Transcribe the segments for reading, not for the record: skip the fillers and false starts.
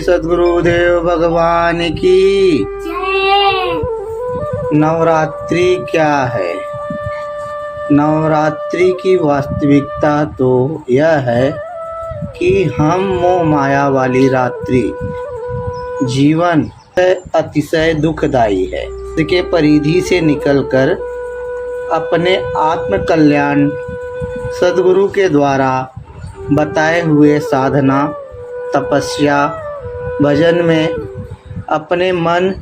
सद्गुरुदेव भगवान की जय। नवरात्रि क्या है? नवरात्रि की वास्तविकता तो यह है कि हम मोह माया वाली रात्रि जीवन अतिशय दुखदायी है। इसके परिधि से निकलकर अपने आत्म कल्याण सद्गुरु के द्वारा बताए हुए साधना, तपस्या, भजन में अपने मन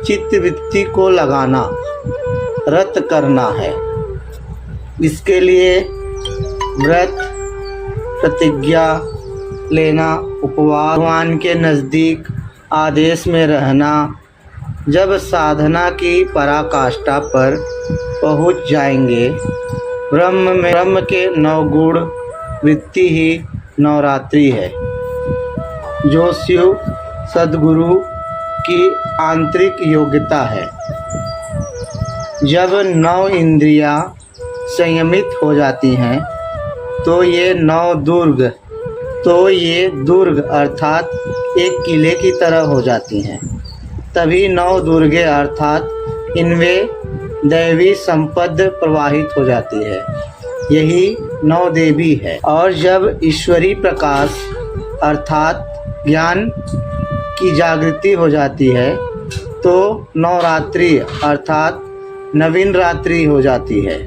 चित्त वृत्ति को लगाना, रत करना है। इसके लिए व्रत, प्रतिज्ञा लेना, उपवास, भगवान के नज़दीक आदेश में रहना। जब साधना की पराकाष्ठा पर पहुँच जाएंगे, ब्रह्म के नवगुण वृत्ति ही नवरात्रि है, जो शिव सद्गुरु की आंतरिक योग्यता है। जब नौ इंद्रियां संयमित हो जाती हैं तो ये दुर्ग अर्थात एक किले की तरह हो जाती हैं। तभी नौ दुर्गे अर्थात इनमें दैवी संपद प्रवाहित हो जाती है। यही नौ देवी है। और जब ईश्वरी प्रकाश अर्थात ज्ञान की जागृति हो जाती है तो नवरात्रि अर्थात नवीन रात्रि हो जाती है।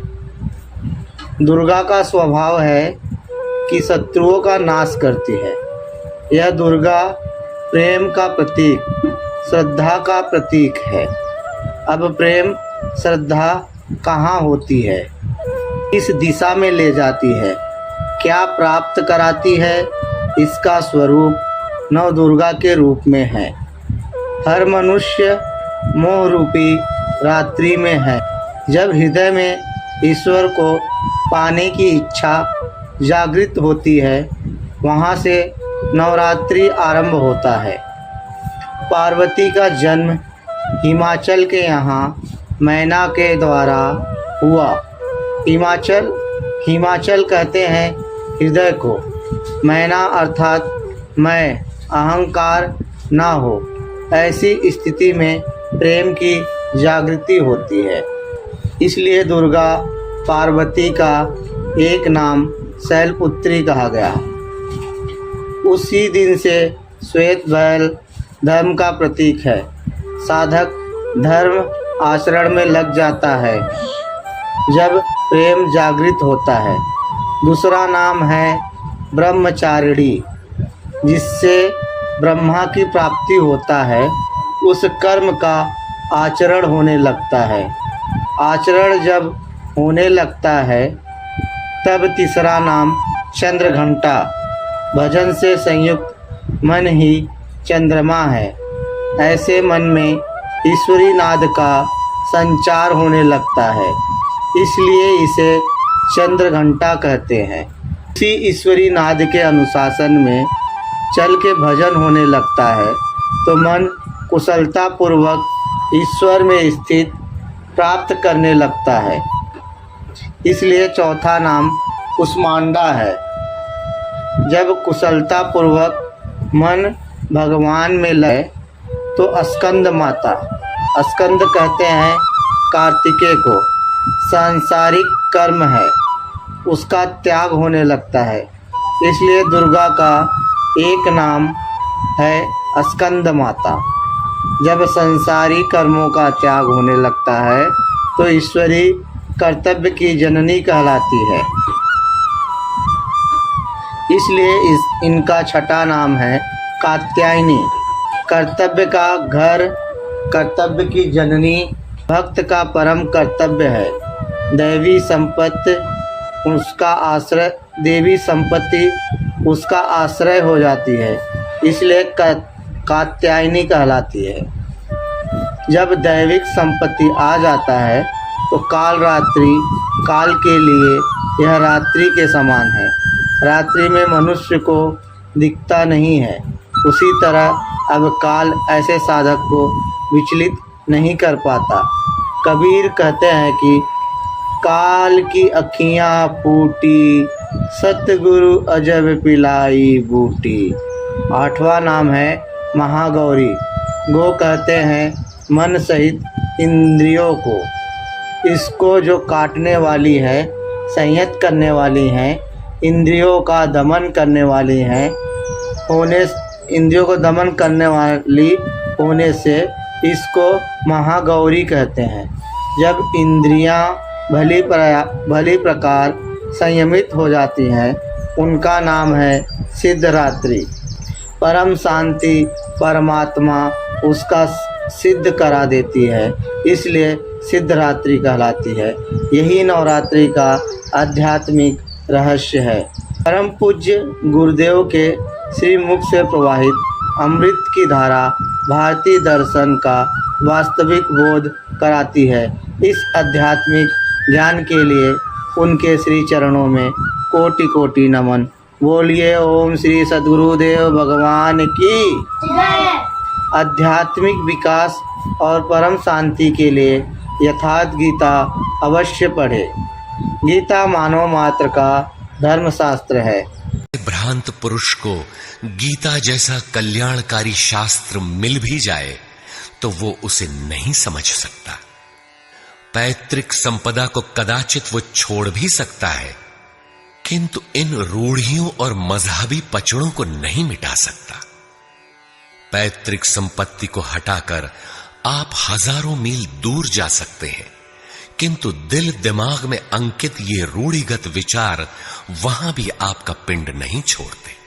दुर्गा का स्वभाव है कि शत्रुओं का नाश करती है। यह दुर्गा प्रेम का प्रतीक, श्रद्धा का प्रतीक है। अब प्रेम श्रद्धा कहाँ होती है? किस दिशा में ले जाती है? क्या प्राप्त कराती है? इसका स्वरूप नव दुर्गा के रूप में है। हर मनुष्य मोह रूपी रात्रि में है। जब हृदय में ईश्वर को पाने की इच्छा जागृत होती है, वहाँ से नवरात्रि आरंभ होता है। पार्वती का जन्म हिमाचल के यहाँ मैना के द्वारा हुआ। हिमाचल कहते हैं हृदय को। मैना अर्थात मैं, अहंकार ना हो, ऐसी स्थिति में प्रेम की जागृति होती है। इसलिए दुर्गा पार्वती का एक नाम शैलपुत्री कहा गया। उसी दिन से श्वेत बैल धर्म का प्रतीक है। साधक धर्म आचरण में लग जाता है जब प्रेम जागृत होता है। दूसरा नाम है ब्रह्मचारिणी, जिससे ब्रह्मा की प्राप्ति होता है। उस कर्म का आचरण होने लगता है। आचरण जब होने लगता है तब तीसरा नाम चंद्रघंटा, भजन से संयुक्त मन ही चंद्रमा है। ऐसे मन में ईश्वरी नाद का संचार होने लगता है, इसलिए इसे चंद्रघंटा कहते हैं। इसी ईश्वरी नाद के अनुशासन में चल के भजन होने लगता है तो मन कुशलता पूर्वक ईश्वर में स्थित प्राप्त करने लगता है। इसलिए चौथा नाम कुष्मांडा है। जब कुशलता पूर्वक मन भगवान में लगे तो स्कंद माता, स्कंद कहते हैं कार्तिकेय को, सांसारिक कर्म है, उसका त्याग होने लगता है। इसलिए दुर्गा का एक नाम है स्कंद माता। जब संसारी कर्मों का त्याग होने लगता है तो ईश्वरी कर्तव्य की जननी कहलाती है। इसलिए इनका छठा नाम है कात्यायनी। कर्तव्य का घर, कर्तव्य की जननी, भक्त का परम कर्तव्य है। देवी संपत्ति उसका आश्रय हो जाती है, इसलिए कात्यायनी कहलाती है। जब दैविक संपत्ति आ जाता है तो काल के लिए यह रात्रि के समान है। रात्रि में मनुष्य को दिखता नहीं है, उसी तरह अब काल ऐसे साधक को विचलित नहीं कर पाता। कबीर कहते हैं कि काल की अखियाँ फूटी, सतगुरु अजब पिलाई बूटी। आठवां नाम है महागौरी। गो कहते हैं मन सहित इंद्रियों को। इसको जो काटने वाली है, संयत करने वाली हैं, इंद्रियों का दमन करने वाली हैं, इंद्रियों को दमन करने वाली होने से इसको महागौरी कहते हैं। जब इंद्रियां भली प्रकार संयमित हो जाती हैं, उनका नाम है सिद्धरात्रि। परम शांति परमात्मा उसका सिद्ध करा देती है, इसलिए सिद्धरात्रि कहलाती है। यही नवरात्रि का आध्यात्मिक रहस्य है। परम पूज्य गुरुदेव के श्री मुख से प्रवाहित अमृत की धारा भारतीय दर्शन का वास्तविक बोध कराती है। इस आध्यात्मिक ज्ञान के लिए उनके श्री चरणों में कोटि कोटि नमन। बोलिए ओम श्री सद्गुरुदेव भगवान की आध्यात्मिक विकास और परम शांति के लिए यथार्थ गीता अवश्य पढ़े। गीता मानव मात्र का धर्मशास्त्र है। भ्रांत पुरुष को गीता जैसा कल्याणकारी शास्त्र मिल भी जाए तो वो उसे नहीं समझ सकता। पैतृक संपदा को कदाचित वो छोड़ भी सकता है, किंतु इन रूढ़ियों और मजहबी पचड़ों को नहीं मिटा सकता। पैतृक संपत्ति को हटाकर आप हजारों मील दूर जा सकते हैं, किंतु दिल दिमाग में अंकित ये रूढ़िगत विचार वहां भी आपका पिंड नहीं छोड़ते।